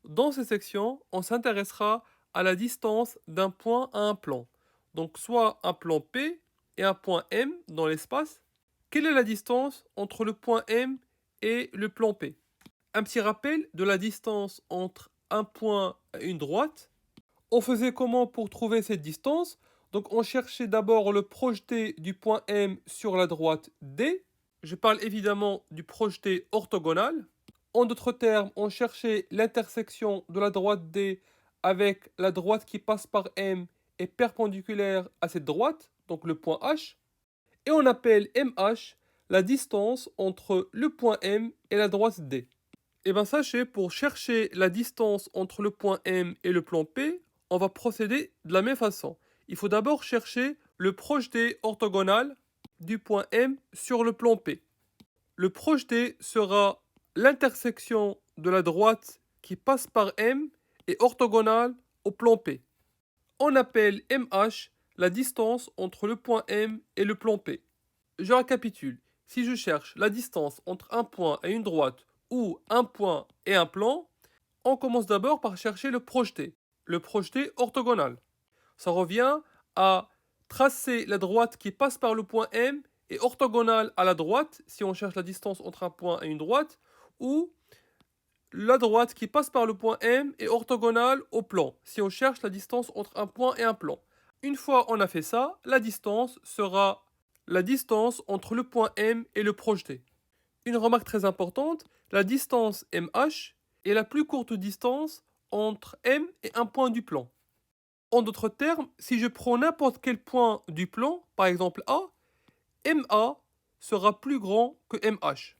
Dans cette section, on s'intéressera à la distance d'un point à un plan. Donc soit un plan P et un point M dans l'espace. Quelle est la distance entre le point M et le plan P? Un petit rappel de la distance entre un point et une droite. On faisait comment pour trouver cette distance? Donc on cherchait d'abord le projeté du point M sur la droite D. Je parle évidemment du projeté orthogonal. En d'autres termes, on cherchait l'intersection de la droite D avec la droite qui passe par M et perpendiculaire à cette droite, donc le point H. Et on appelle MH la distance entre le point M et la droite D. Et bien sachez, pour chercher la distance entre le point M et le plan P, on va procéder de la même façon. Il faut d'abord chercher le projeté orthogonal du point M sur le plan P. Le projeté sera l'intersection de la droite qui passe par M et orthogonale au plan P. On appelle MH la distance entre le point M et le plan P. Je récapitule. Si je cherche la distance entre un point et une droite ou un point et un plan, on commence d'abord par chercher le projeté orthogonal. Ça revient à tracer la droite qui passe par le point M et orthogonale à la droite, si on cherche la distance entre un point et une droite, ou la droite qui passe par le point M est orthogonale au plan, si on cherche la distance entre un point et un plan. Une fois on a fait ça, la distance sera la distance entre le point M et le projeté. Une remarque très importante, la distance MH est la plus courte distance entre M et un point du plan. En d'autres termes, si je prends n'importe quel point du plan, par exemple A, MA sera plus grand que MH.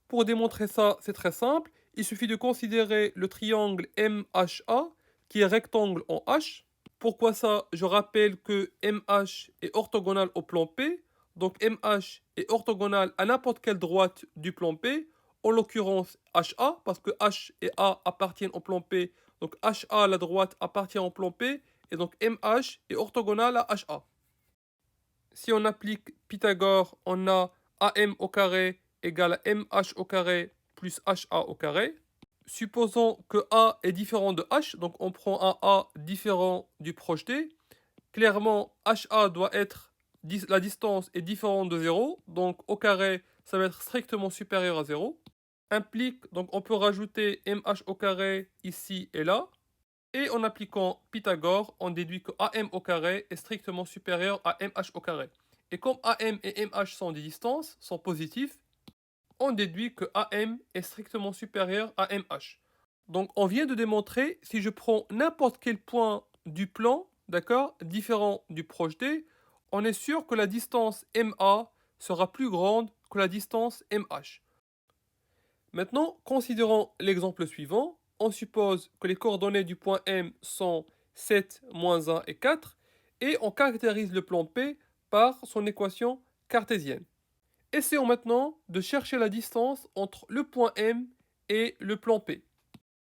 Pour démontrer ça, c'est très simple. Il suffit de considérer le triangle MHA, qui est rectangle en H. Pourquoi ça? Je rappelle que MH est orthogonal au plan P. Donc MH est orthogonal à n'importe quelle droite du plan P. En l'occurrence HA, parce que H et A appartiennent au plan P. Donc HA, la droite, appartient au plan P. Et donc MH est orthogonal à HA. Si on applique Pythagore, on a AM au carré égale à MH au carré plus HA au carré. Supposons que A est différent de H, donc on prend un A différent du projeté. Clairement, HA doit être, la distance est différente de 0, donc au carré, ça va être strictement supérieur à 0. Implique, donc on peut rajouter MH au carré ici et là. Et en appliquant Pythagore, on déduit que AM au carré est strictement supérieur à MH au carré. Et comme AM et MH sont des distances, sont positifs, on déduit que AM est strictement supérieur à MH. Donc on vient de démontrer, si je prends n'importe quel point du plan, d'accord, différent du projeté, on est sûr que la distance MA sera plus grande que la distance MH. Maintenant, considérons l'exemple suivant. On suppose que les coordonnées du point M sont 7, moins 1 et 4, et on caractérise le plan P par son équation cartésienne. Essayons maintenant de chercher la distance entre le point M et le plan P.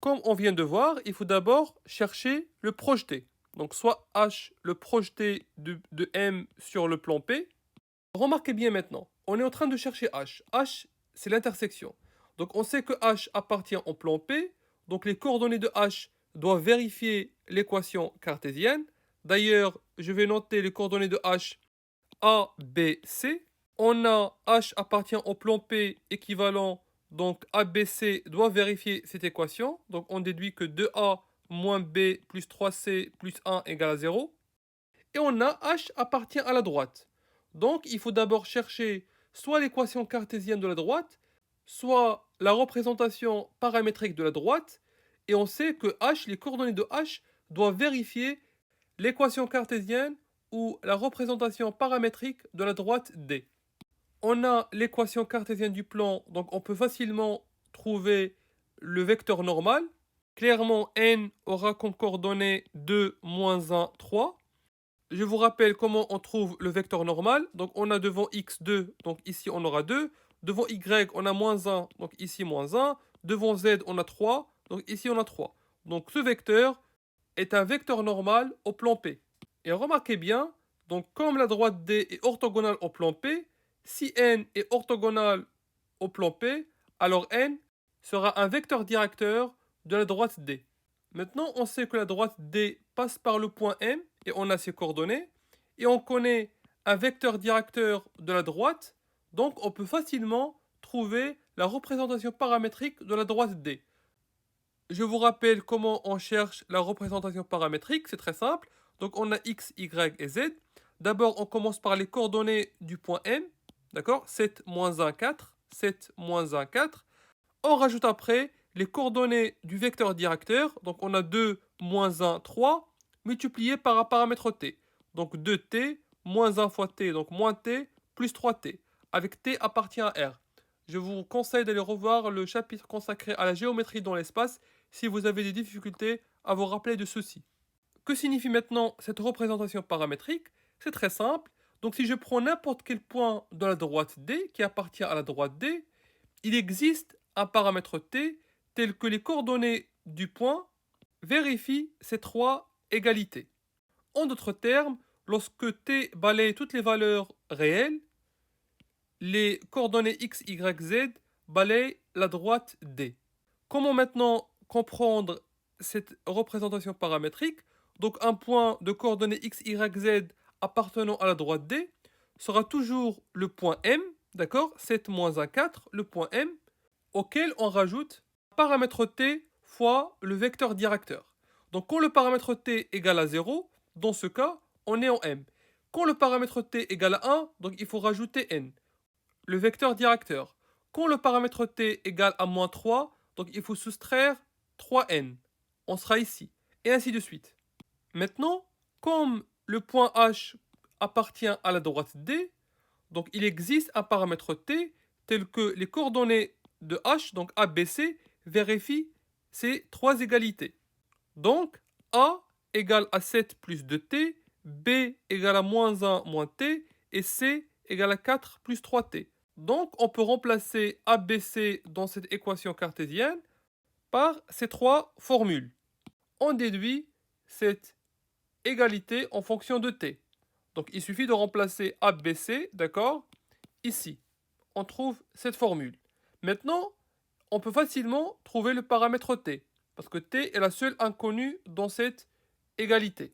Comme on vient de voir, il faut d'abord chercher le projeté. Donc soit H, le projeté de M sur le plan P. Remarquez bien maintenant, on est en train de chercher H. H, c'est l'intersection. Donc on sait que H appartient au plan P, donc les coordonnées de H doivent vérifier l'équation cartésienne. D'ailleurs, je vais noter les coordonnées de H A, B, C. On a H appartient au plan P équivalent, donc ABC doit vérifier cette équation. Donc on déduit que 2A moins B plus 3C plus 1 égale à 0. Et on a H appartient à la droite. Donc il faut d'abord chercher soit l'équation cartésienne de la droite, soit la représentation paramétrique de la droite. Et on sait que H, les coordonnées de H, doivent vérifier l'équation cartésienne ou la représentation paramétrique de la droite D. On a l'équation cartésienne du plan, donc on peut facilement trouver le vecteur normal. Clairement, n aura comme coordonnée 2, moins 1, 3. Je vous rappelle comment on trouve le vecteur normal. Donc on a devant x 2, donc ici on aura 2. Devant y, on a moins 1, donc ici moins 1. Devant z, on a 3, donc ici on a 3. Donc ce vecteur est un vecteur normal au plan P. Et remarquez bien, donc comme la droite D est orthogonale au plan P, si n est orthogonal au plan P, alors n sera un vecteur directeur de la droite D. Maintenant, on sait que la droite D passe par le point M et on a ses coordonnées. Et on connaît un vecteur directeur de la droite, donc on peut facilement trouver la représentation paramétrique de la droite D. Je vous rappelle comment on cherche la représentation paramétrique, c'est très simple. Donc on a x, y et z. D'abord, on commence par les coordonnées du point M, d'accord? 7, moins 1, 4, 7, moins 1, 4. On rajoute après les coordonnées du vecteur directeur, donc on a 2, moins 1, 3, multiplié par un paramètre t. Donc 2t, moins 1 fois t, donc moins t, plus 3t, avec t appartient à R. Je vous conseille d'aller revoir le chapitre consacré à la géométrie dans l'espace si vous avez des difficultés à vous rappeler de ceci. Que signifie maintenant cette représentation paramétrique? C'est très simple. Donc si je prends n'importe quel point de la droite D qui appartient à la droite D, il existe un paramètre t tel que les coordonnées du point vérifient ces trois égalités. En d'autres termes, lorsque t balaye toutes les valeurs réelles, les coordonnées x, y, z balayent la droite D. Comment maintenant comprendre cette représentation paramétrique? Donc un point de coordonnées x, y, z appartenant à la droite D sera toujours le point M, d'accord? 7 moins 1, 4, le point M, auquel on rajoute paramètre t fois le vecteur directeur. Donc quand le paramètre t égale à 0, dans ce cas, on est en M. Quand le paramètre t égale à 1, donc il faut rajouter n. Le vecteur directeur. Quand le paramètre t égale à moins 3, donc il faut soustraire 3n. On sera ici. Et ainsi de suite. Maintenant, comme le point H appartient à la droite D, donc il existe un paramètre t tel que les coordonnées de H, donc A, B, C, vérifient ces trois égalités. Donc A égale à 7 plus 2t, B égale à moins 1 moins t, et C égale à 4 plus 3t. Donc on peut remplacer ABC dans cette équation cartésienne par ces trois formules. On déduit cette égalité en fonction de t. Donc il suffit de remplacer ABC, d'accord, ici. On trouve cette formule. Maintenant, on peut facilement trouver le paramètre t, parce que t est la seule inconnue dans cette égalité.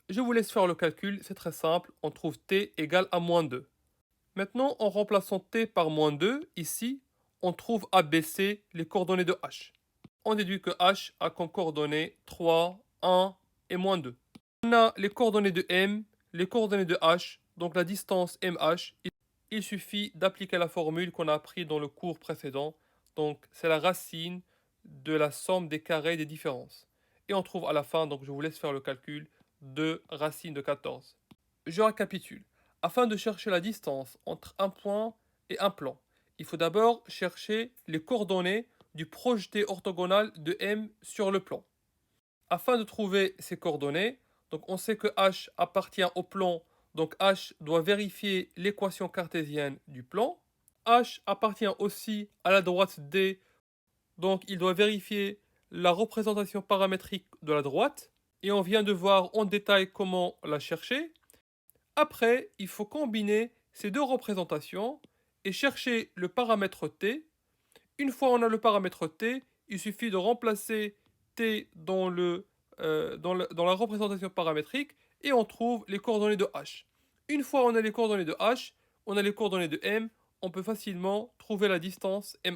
Je vous laisse faire le calcul, c'est très simple, on trouve t égale à moins 2. Maintenant, en remplaçant t par moins 2, ici, on trouve ABC, les coordonnées de h. On déduit que h a comme coordonnées 3, 1 et moins 2. On a les coordonnées de m, les coordonnées de h, donc la distance mh. Il suffit d'appliquer la formule qu'on a appris dans le cours précédent. Donc, c'est la racine de la somme des carrés des différences. Et on trouve à la fin, donc je vous laisse faire le calcul, 2 racine de 14. Je récapitule. Afin de chercher la distance entre un point et un plan, il faut d'abord chercher les coordonnées du projeté orthogonal de M sur le plan. Afin de trouver ces coordonnées, donc on sait que H appartient au plan, donc H doit vérifier l'équation cartésienne du plan. H appartient aussi à la droite D, donc il doit vérifier la représentation paramétrique de la droite. Et on vient de voir en détail comment la chercher. Après, il faut combiner ces deux représentations et chercher le paramètre t. Une fois on a le paramètre t, il suffit de remplacer t dans la représentation paramétrique et on trouve les coordonnées de h. Une fois on a les coordonnées de h, on a les coordonnées de m, on peut facilement trouver la distance mh.